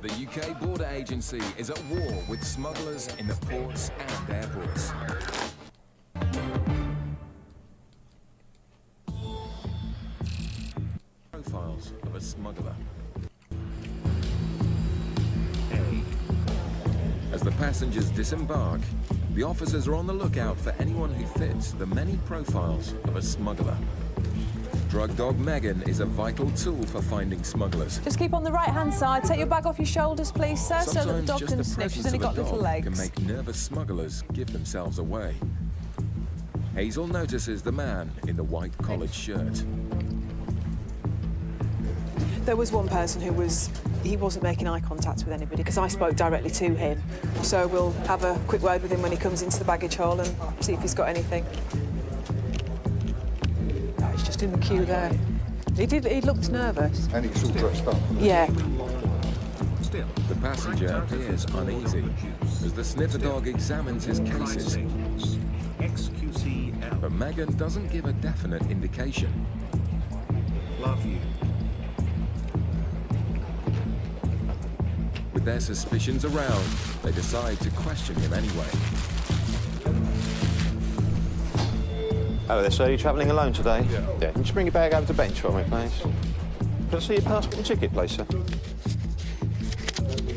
The UK Border Agency is at war with smugglers in the ports and airports. Profiles of a smuggler. As the passengers disembark, the officers are on the lookout for anyone who fits the many profiles of a smuggler. Drug dog Megan is a vital tool for finding smugglers. Just keep on the right-hand side. Take your bag off your shoulders, please, sir, so that the dog can sniff. She's only got little legs. Can make nervous smugglers give themselves away. Hazel notices the man in the white collared shirt. There was one person who he wasn't making eye contact with anybody because I spoke directly to him. So we'll have a quick word with him when he comes into the baggage hall and see if he's got anything. Oh, he's just in the queue there. He looked nervous. And he's all dressed up. Yeah. The passenger appears uneasy as the sniffer dog examines his cases. But Megan doesn't give a definite indication. Love you. With their suspicions around, they decide to question him anyway. Hello there, sir. Are you travelling alone today? Yeah. Can you just bring your bag over to the bench for me, please? Can I see your passport and ticket, please, sir?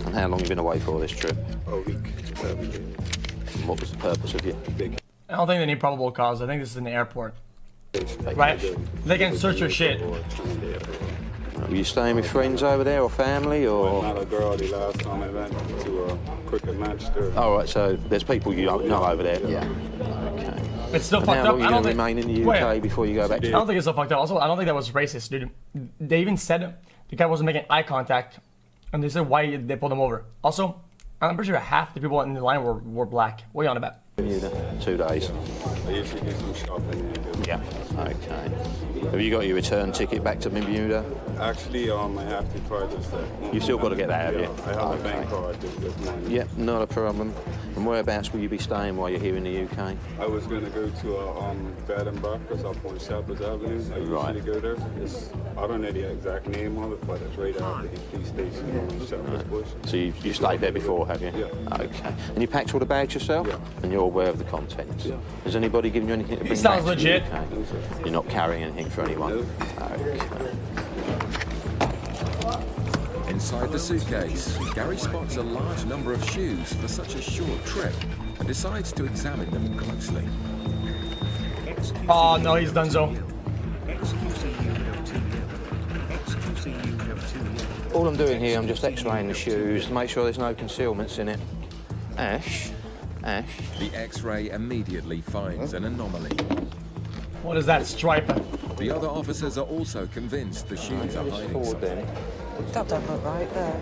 And how long have you been away for this trip? A week. And what was the purpose of your... I don't think they need probable cause. I think this is an airport. Right? They can search your shit. Were you staying with friends over there or family or...? Not a girl. The last time I went to a cricket match there. Oh, right, so there's people you don't know over there? Yeah. Okay. It's still And fucked how up. long are you going to remain in the UK before you go back to... I don't think it's so fucked up. Also, I don't think that was racist, dude. They even said the guy wasn't making eye contact. And they said why they pulled him over. Also, I'm pretty sure half the people in the line were black. What are you on about? 2 days. I usually do some shopping. Yeah. Okay. Have you got your return ticket back to Bermuda? Actually, I have to try this. You've still got to get that, have you? I have a bank card this morning. Yep, not a problem. And whereabouts will you be staying while you're here in the UK? I was going to go to a bed and breakfast up on Shepherd's Avenue. I usually go there. I don't know the exact name of it, but it's right after the police station on Shepherd's Bush. So you've stayed there before, have you? Yeah. Okay. And you packed all the bags yourself? Yeah. And you're aware of the contents? Yeah. Has anybody given you anything to bring sounds back legit. to the UK? You're not carrying anything for anyone? No. Okay. Inside the suitcase, Gary spots a large number of shoes for such a short trip and decides to examine them closely. Oh no, he's done so. All I'm doing here, I'm just x-raying the shoes to make sure there's no concealments in it. Ash. The X-ray immediately finds an anomaly. What is that stripe? The other officers are also convinced the shoes are hiding Forward something. then. That don't look right there.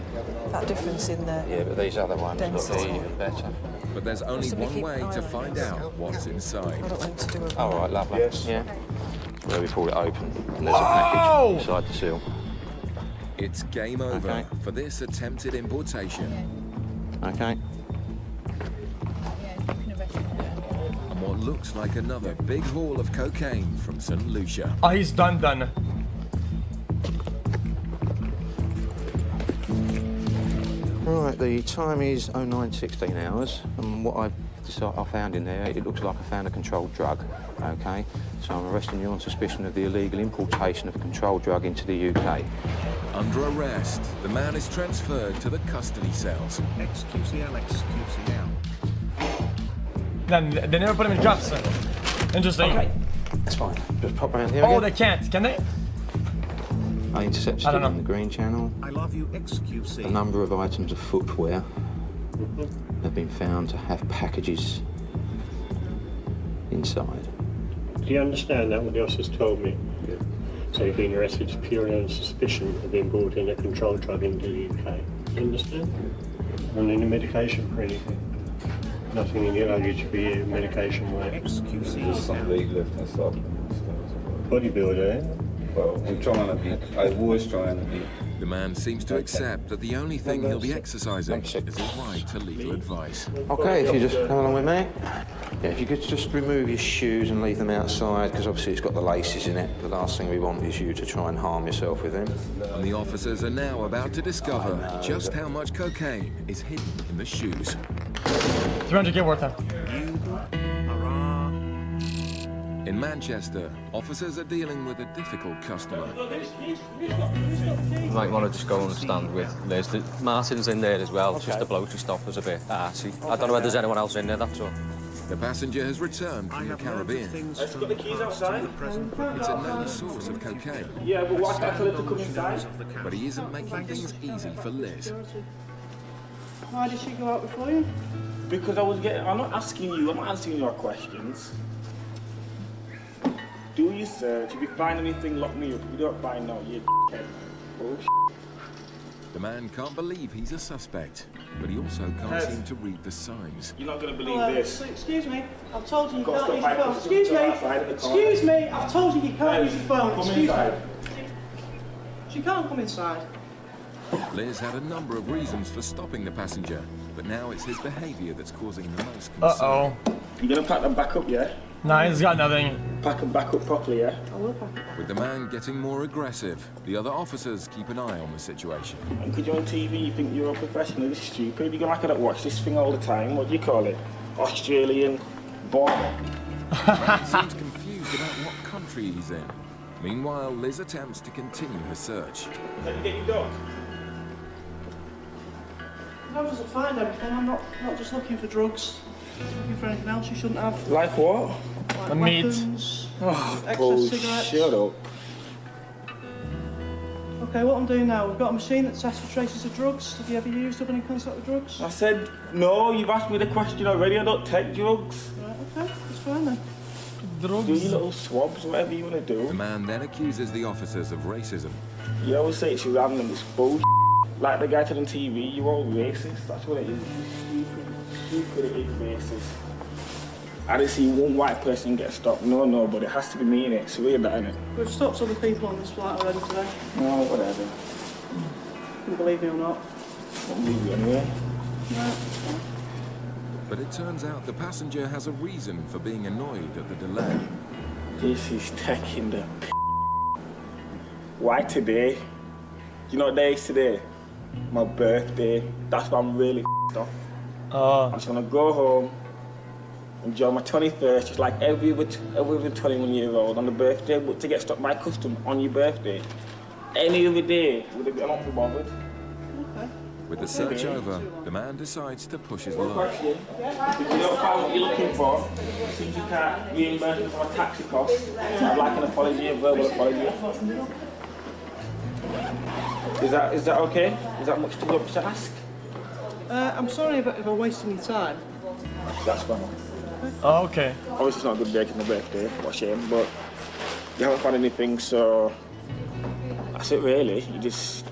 That difference in there. Yeah, but these other ones look Density. even better. But there's only Must have been one way keeping to an eye on find it. out what's inside. I don't want to do a... All right, lovely. Yes. Yeah. Well, we pull it open, and there's a package inside the seal. It's game over Okay. for this attempted importation. Okay. And what looks like another big haul of cocaine from St. Lucia. Oh, he's done. Right, the time is 09:16 hours, and what I found in there, it looks like I found a controlled drug. Okay, so I'm arresting you on suspicion of the illegal importation of a controlled drug into the UK. Under arrest, the man is transferred to the custody cells. xQc now. Then they never put him in cuffs. Interesting. Okay, that's fine. Just pop around here Oh, again. they can't. Can they? I intercepted I don't it on know. the green channel. I love you xQc. A number of items of footwear have been found to have packages inside. Do you understand that what the officers told me? Yeah. So you've been arrested purely on suspicion of being brought in a controlled drug into the UK. You understand? On any medication for anything. Nothing in your luggage for you, medication-wise. xQc Some weightlifting stuff. Bodybuilder, eh? Well, I'm trying to be. I was trying to be. The man seems to accept that the only thing he'll be exercising is his right to legal advice. Okay, if you just come along with me. Yeah, if you could just remove your shoes and leave them outside, because obviously it's got the laces in it. The last thing we want is you to try and harm yourself with them. And the officers are now about to discover just how much cocaine is hidden in the shoes. 300K worth of. In Manchester, officers are dealing with a difficult customer. You might want to just go and stand with Liz. Martin's in there as well, okay. Just the bloke to stop us a bit arsey. I don't know whether there's anyone else in there, that's all. The passenger has returned from the Caribbean. I've got the keys outside. It's a known source of cocaine. Yeah, but why can't I tell her to come inside? But he isn't making things easy for Liz. Why did she go out before you? Because I'm not asking you, I'm not answering your questions. Do your search. If you find anything, lock me up. If you don't find no, you're dead. Oh, The man can't believe he's a suspect, but he also can't seem to read the signs. You're not going to believe this. Excuse me, I've told you you can't use your phone. Excuse me, I've told you you can't use your phone. Excuse me. She can't come inside. Liz had a number of reasons for stopping the passenger, but now it's his behaviour that's causing the most concern. Uh-oh. You're going to pack them back up, yeah? Nah, he's got nothing. Pack them back up properly, yeah? I will pack it back. With the man getting more aggressive, the other officers keep an eye on the situation. And because you're on TV, you think you're a professional, this is stupid. You're like I don't watch this thing all the time. What do you call it? Australian born. The man seems confused about what country he's in. Meanwhile, Liz attempts to continue her search. Can you get your dog? I doesn't find everything. I'm not just looking for drugs. Looking for anything else you shouldn't have. Like what? Like The meat. weapons, Oh, excess cigarettes. shut up. Okay, what I'm doing now, we've got a machine that tests for traces of drugs. Have you ever used or been in contact with drugs? I said, no, you've asked me the question already. I don't take drugs. Right, okay, that's fine then. Do your Drugs. little swabs, whatever you want to The do. man then accuses the officers of racism. You always say it's random, it's bullshit. Like the guy said on TV, you're all racist. That's what it is. Stupid, it is racist. I didn't see one white person get stopped. No, but it has to be me in it. It's weird, that, isn't it? We've stopped other people on this flight already today. No, whatever. You can believe me or not. Don't leave you anyway. Right. But it turns out the passenger has a reason for being annoyed at the delay. This is taking the Why today? Do you know what day is today? My birthday. That's why I'm really off. I just want to go home, enjoy my 21st, just like every other 21-year-old on the birthday, but to get stopped by custom on your birthday. Any other day, would it be, I'm not be bothered. Okay. With the search over, the man decides to push his luck. Question. If you don't find what you're looking for, since you can't reimburse me for my taxi costs, I'd like an apology, a verbal apology. Is that okay? Is that much too much to ask? I'm sorry if I'm wasting your time. That's fine. Oh, okay. Obviously it's not a good day, it's my birthday, what a shame, but you haven't found anything, so that's it really. It's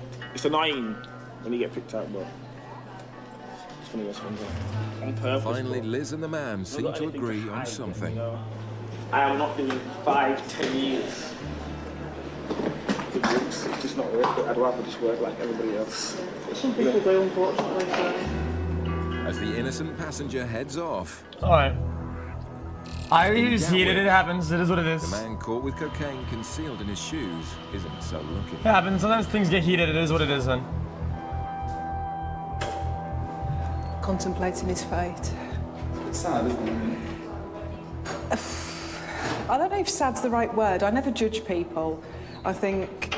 annoying when you get picked out, but it's funny what's funny. On purpose. Finally, but Liz and the man I've seem got to anything agree on hide, something. you know. I am not doing 5-10 years. It's just not worth it. I'd rather just work like everybody else. Some people do, unfortunately. As the innocent passenger heads off, Alright. He's heated, it happens, it is what it is. the man caught with cocaine concealed in his shoes isn't so lucky. It happens, sometimes things get heated, it is what it is then. Contemplating his fate. It's sad, isn't it? I don't know if sad's the right word. I never judge people. I think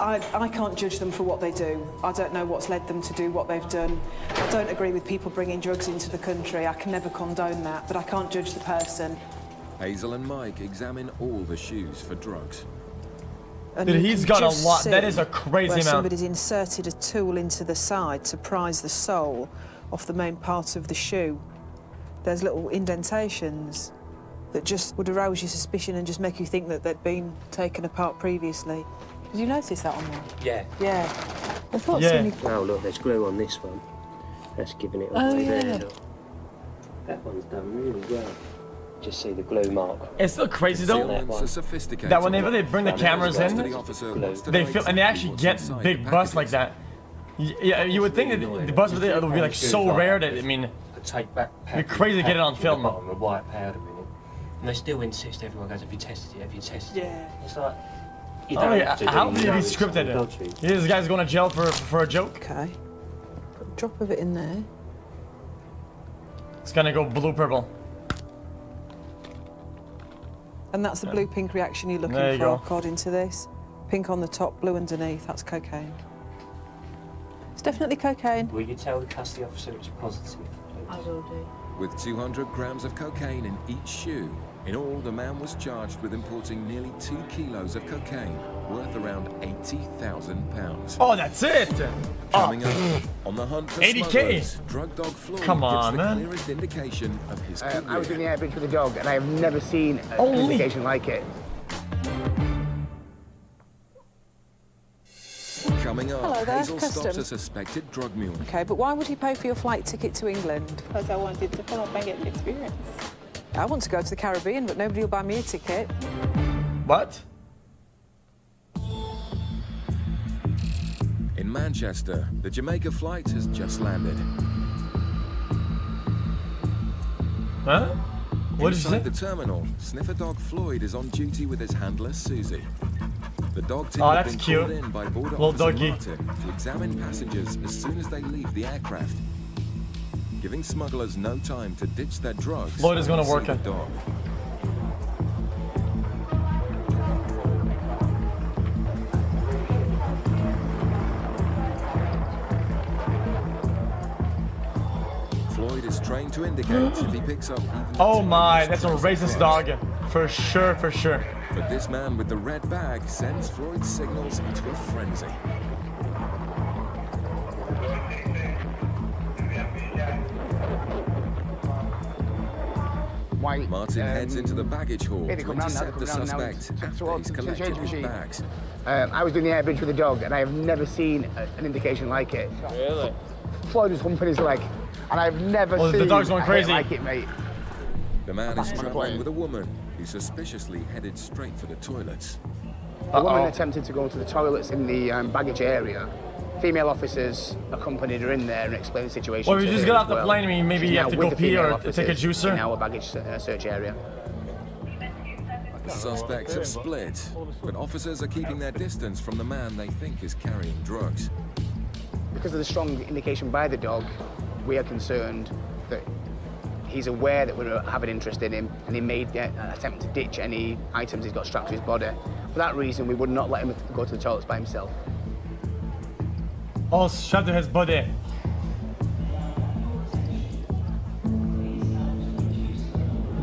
I can't judge them for what they do. I don't know what's led them to do what they've done. I don't agree with people bringing drugs into the country. I can never condone that, but I can't judge the person. Hazel and Mike examine all the shoes for drugs. And Dude, you he's can got a just lot. That see is a crazy where amount. somebody's inserted a tool into the side to prise the sole off the main part of the shoe. There's little indentations that just would arouse your suspicion and just make you think that they'd been taken apart previously. Did you notice that on there? Yeah. Yeah. I thought Yeah. so many... Now look, there's glue on this one. That's giving it Oh, away yeah. there. Look. That one's done really well. Just see the glue mark. It's still crazy though Concealment's a sophisticated that whenever they bring the cameras custody in, officer wants to they know feel and they actually what's get inside big the busts like packages. that. Yeah, you would think that the busts would be like so rare that, I mean, take back. You're crazy to get it on film. Bottom of white powder in it, and they still insist. Everyone goes, "Have you tested it? Have you tested it?" Yeah. It's like. You Oh, don't yeah. have to How do did he your scripted dodgy. it? This guy's going to jail for a joke. Okay. Put a drop of it in there. It's gonna go blue-purple. And that's the blue-pink reaction you're looking There you for, go. according to this. Pink on the top, blue underneath. That's cocaine. It's definitely cocaine. Will you tell the custody officer it's positive? I will do. With 200 grams of cocaine in each shoe, in all, the man was charged with importing nearly 2 kilos of cocaine, worth around £80,000. Oh, that's it! Coming up, on the hunt for 80K. smugglers, drug dog Floyd Come on, gives the man. clearest indication of his I was career. in the airbridge with a dog, and I have never seen an Holy- indication like it. Coming up, Hello there, Hazel stops a customs. suspected drug mule. Okay, but why would he pay for your flight ticket to England? Because I wanted to come up and get the experience. I want to go to the Caribbean, but nobody will buy me a ticket. What? In Manchester, the Jamaica flight has just landed. Huh? What did you say? Inside the terminal, sniffer dog Floyd is on duty with his handler Susie. The dog team Oh, have that's been cute. called in by border Little officer doggy. Martin to examine passengers as soon as they leave the aircraft, giving smugglers no time to ditch their drugs. Floyd is gonna and work see it. the dog. Floyd is trained to indicate if he picks up even the Oh my, tiniest that's a trace of racist drugs. dog. For sure, for sure. But this man with the red bag sends Floyd's signals into a frenzy. White. Martin heads into the baggage hall here they to come round now, intercept the they come round now. suspect To- after to- he's to the collected change his machine. bags. I was doing the airbridge with a dog, and I have never seen an indication like it. Really? Floyd was humping his leg, and I've never Oh, the seen dog's going a hit crazy. like it, mate. The man is Back on the traveling plane. with a woman who suspiciously headed straight for the toilets. A woman attempted to go to the toilets in the baggage area. Female officers accompanied her in there and explained the situation. Well, to you just her get as off the well. plane, I mean, maybe She's you have now to with go the pee female or take a officers juicer. in our baggage search area. The suspects have split, but officers are keeping their distance from the man they think is carrying drugs. Because of the strong indication by the dog, we are concerned that he's aware that we have an interest in him, and he may attempt to ditch any items he's got strapped to his body. For that reason, we would not let him go to the toilets by himself. Oh, strapped to his body.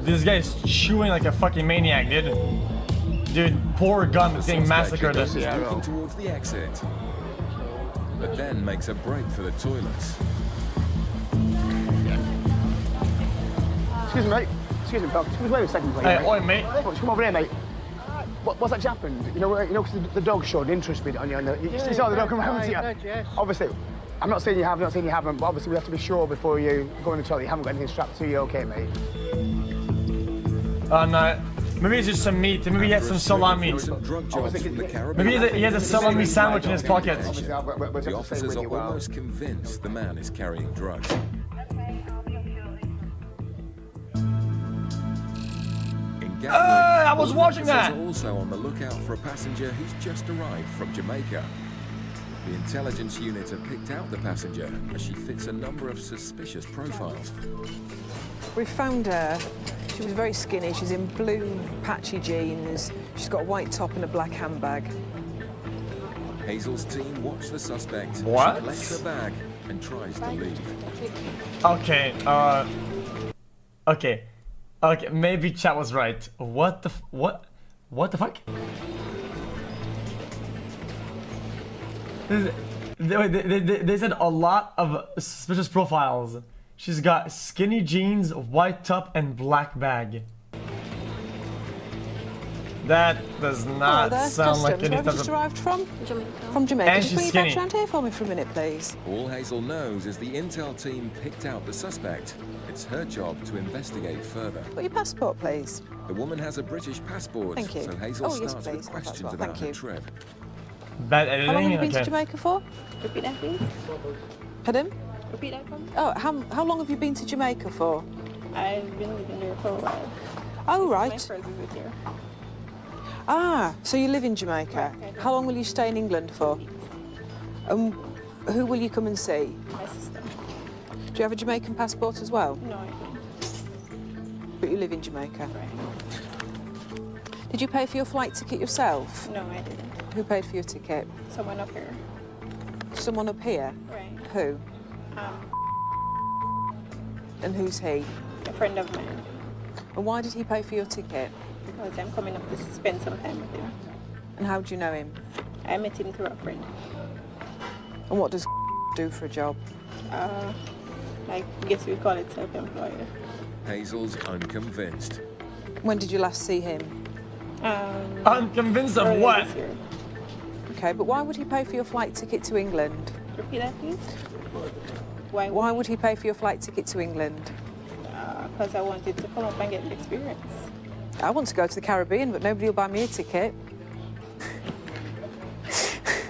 This guy's chewing like a fucking maniac, dude. Dude, poor gun is getting massacred. Is walking towards the exit, but then makes a break for the toilets. Excuse me, mate. Excuse me, pal. Just wait a second, please. Hey, mate. oi, mate. Come over here, mate. What's actually happened? You know, because the dog showed interest on you. And you saw the dog come around to you. Yes. Obviously, I'm not saying you have, not saying you haven't, but obviously we have to be sure before you go in the toilet you haven't got anything strapped to you. Okay, mate. No. Maybe it's just some meat. Maybe he has some salami. Drug jobs from the Maybe Caribbean. he has a salami sandwich in his pocket. The officers are almost convinced the man is carrying drugs. In Gatwick, I was watching officers that. are also on the lookout for a passenger who's just arrived from Jamaica. The intelligence unit have picked out the passenger as she fits a number of suspicious profiles. We found her. She was very skinny. She's in blue patchy jeans. She's got a white top and a black handbag. Hazel's team watch the suspect. What? She collects her bag and tries to leave. Okay, okay, maybe chat was right. What the the fuck? They said a lot of suspicious profiles. She's got skinny jeans, white top, and black bag. That does not Hello there, sound like customs. any Where have you type just of... arrived from? Jamaica. From Jamaica. And Just she's bring your bags skinny. around here for me for a minute, please. All Hazel knows is the intel team picked out the suspect. It's her job to investigate further. Got your passport, please. The woman has a British passport, Thank you. so Hazel Oh, yes, starts please. with questions That's about well, her thank you. trip. Bad How long have editing? you been to Okay. Jamaica for? Repeat that, please. Pardon? Repeat that for me? Oh, how long have you been to Jamaica for? I've been living there for a while. Oh, right. My first visit here. Ah, so you live in Jamaica. Right, How long will you stay in England for? Who will you come and see? My sister. Do you have a Jamaican passport as well? No, I don't. But you live in Jamaica. Right. Did you pay for your flight ticket yourself? No, I didn't. Who paid for your ticket? Someone up here. Someone up here? Right. Who? And who's he? A friend of mine. And why did he pay for your ticket? Because I'm coming up to spend some time with him. And how do you know him? I met him through a friend. And what does do for a job? I guess we call it self-employed. Hazel's unconvinced. When did you last see him? Unconvinced of what? Okay, but why would he pay for your flight ticket to England? Repeat that, please. Why would he pay for your flight ticket to England? Because I wanted to come up and get the experience. I want to go to the Caribbean, but nobody will buy me a ticket.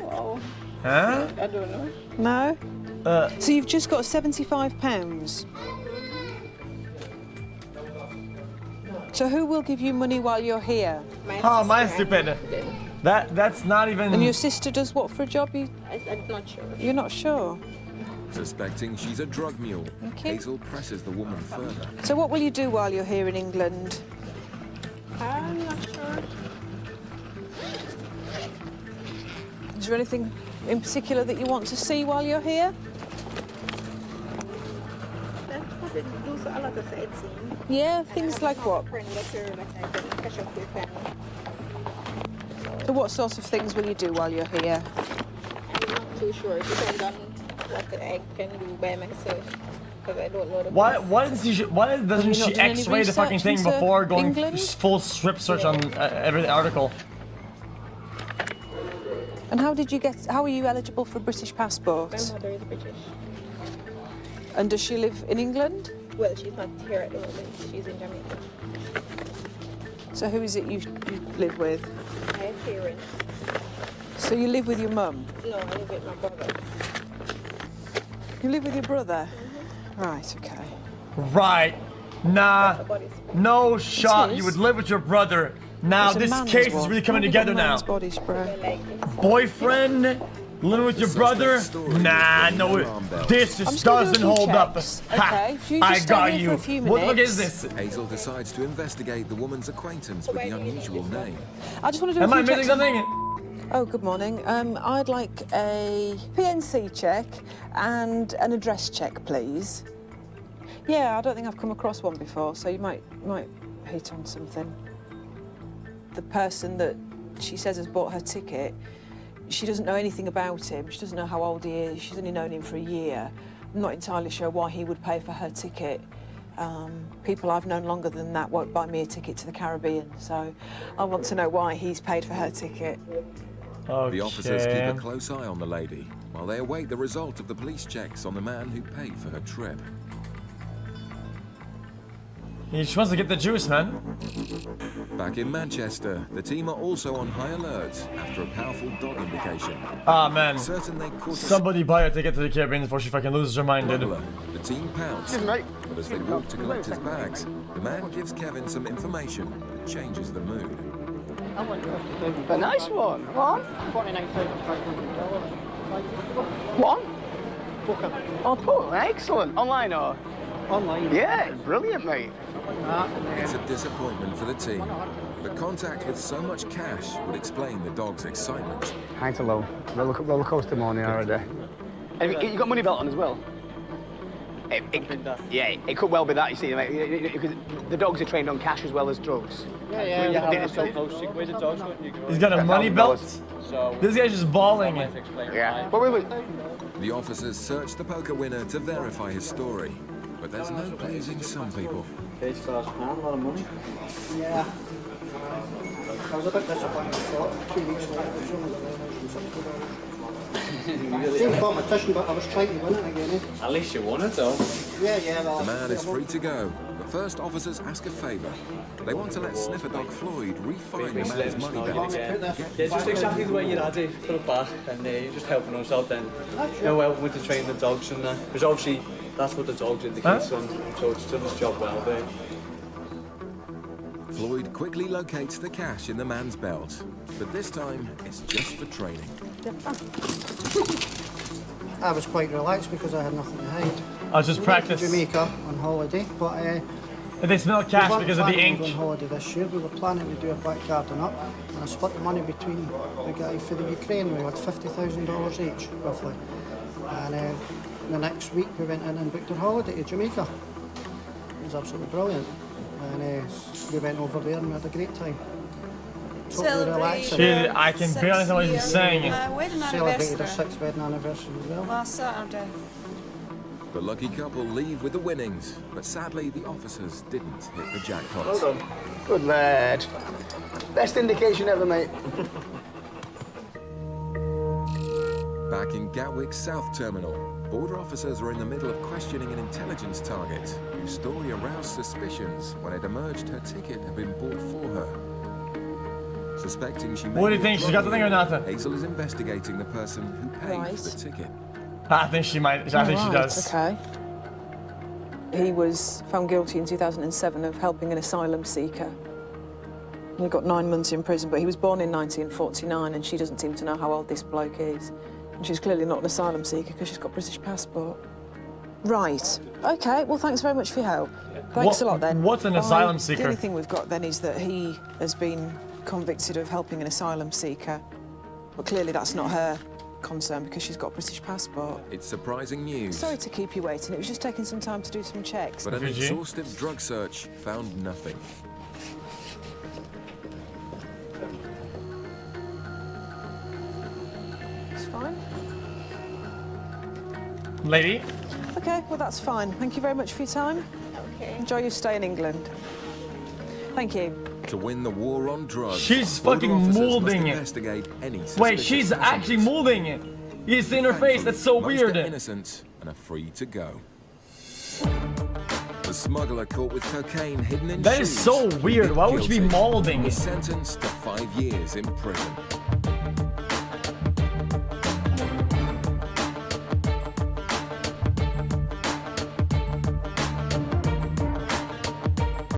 Wow. Huh? I don't know. No? So you've just got £75. So who will give you money while you're here? My stupid. That's not even... And your sister does what for a job? I'm not sure. You're not sure? Suspecting she's a drug mule, Hazel presses the woman further. So what will you do while you're here in England? I'm not sure. Is there anything in particular that you want to see while you're here? That's what it do a lot of sightseeing. Yeah, things like what? Friend that I can catch up with them. So what sort of things will you do while you're here? I'm not too sure. It depends on what I can do by myself. Because I don't know the Why doesn't she X-ray the fucking thing before going full strip search on every article? And how are you eligible for a British passport? My mother is British. And does she live in England? Well, she's not here at the moment. She's in Jamaica. So who is it you live with? I have parents. So you live with your mum? No, I live with my brother. You live with your brother? Right, okay. Right. Nah. No shot. You would live with your brother. Now this case is really coming together now. Body spray. Boyfriend, living with your brother? Nah, no, this just doesn't hold up. Ha, I got you. What is this? Hazel decides to investigate the woman's acquaintance with the unusual name. I just want to do Am I missing something? Oh, good morning. I'd like a PNC check and an address check, please. Yeah, I don't think I've come across one before, so you might hit on something. The person that she says has bought her ticket, she doesn't know anything about him. She doesn't know how old he is. She's only known him for a year. I'm not entirely sure why he would pay for her ticket. People I've known longer than that won't buy me a ticket to the Caribbean, so I want to know why he's paid for her ticket. The officers keep a close eye on the lady while they await the result of the police checks on the man who paid for her trip. He just wants to get the juice, man. Back in Manchester, the team are also on high alert after a powerful dog indication. Ah, man. Certain they caught Somebody buy a ticket to the Caribbean before she fucking loses her mind, dude. The team pouts, but as they walk to collect his bags, the man gives Kevin some information that changes the mood. A nice one. One? One? Oh, cool. Excellent. Online or? Online. Yeah, brilliant, mate. It's a disappointment for the team. The contact with so much cash would explain the dog's excitement. High to low. Roller coaster morning already. Have you got money belt on as well? Yeah, it could well be that, you see, mate, because the dogs are trained on cash as well as drugs. He's got a money belt? This guy's just balling. Yeah. Wait. The officers search the poker winner to verify his story, but there's no pleasing some people. £30,000, a lot of money. Yeah. I was a bit disappointed. 2 weeks later, Same competition, but I was trying to win it again. At least you won it, though. Yeah, well, The man is free to go, but first officers ask a favour. They want to let sniffer dog Floyd re-find the man's money belt. Yeah, just exactly the way you had it, put it back, and you're just helping us out then. You know, helping with the training the dogs, and because obviously that's what the dogs indicates, so it's done its job well there. Floyd quickly locates the cash in the man's belt, but this time it's just for training. I was quite relaxed because I had nothing to hide. I was just practice. Jamaica on holiday, but they smell cash because of the ink. On holiday this year, we were planning to do a back garden up, and I split the money between the guy for the Ukraine. We had $50,000 each, roughly. And the next week we went in and booked our holiday to Jamaica. It was absolutely brilliant, and we went over there and we had a great time. Totally relaxing. I can barely understand what he's saying. Celebrated our 6th wedding anniversary as well. Last Saturday. The lucky couple leave with the winnings, but sadly the officers didn't hit the jackpot. Well done. Good lad. Best indication ever, mate. Back in Gatwick's South Terminal, border officers are in the middle of questioning an intelligence target whose story aroused suspicions when it emerged her ticket had been bought for her. Suspecting she may What do you think? She got the thing or nothing? Hazel is investigating the person who paid for the ticket. I think she might. I think she does. Okay. He was found guilty in 2007 of helping an asylum seeker. He got 9 months in prison, but he was born in 1949, and she doesn't seem to know how old this bloke is. And she's clearly not an asylum seeker because she's got a British passport. Right. Okay. Well, thanks very much for your help. Thanks a lot, then. What's an asylum seeker? The only thing we've got then is that he has been convicted of helping an asylum seeker, but clearly that's not her concern because she's got a British passport. It's surprising news. Sorry to keep you waiting. It was just taking some time to do some checks. But an exhaustive drug search found nothing. It's fine. Lady? Okay, well, that's fine. Thank you very much for your time. Okay. Enjoy your stay in England. Thank you. To win the war on drugs, she's border fucking officers molding must it. investigate any Wait, suspicious she's presence. actually molding it. You see in her face. That's so Most weird. are innocent and are free to go. The smuggler caught with cocaine hidden in That shoes. is so weird. Why would she be Guilty. molding? Was sentenced to 5 years in prison.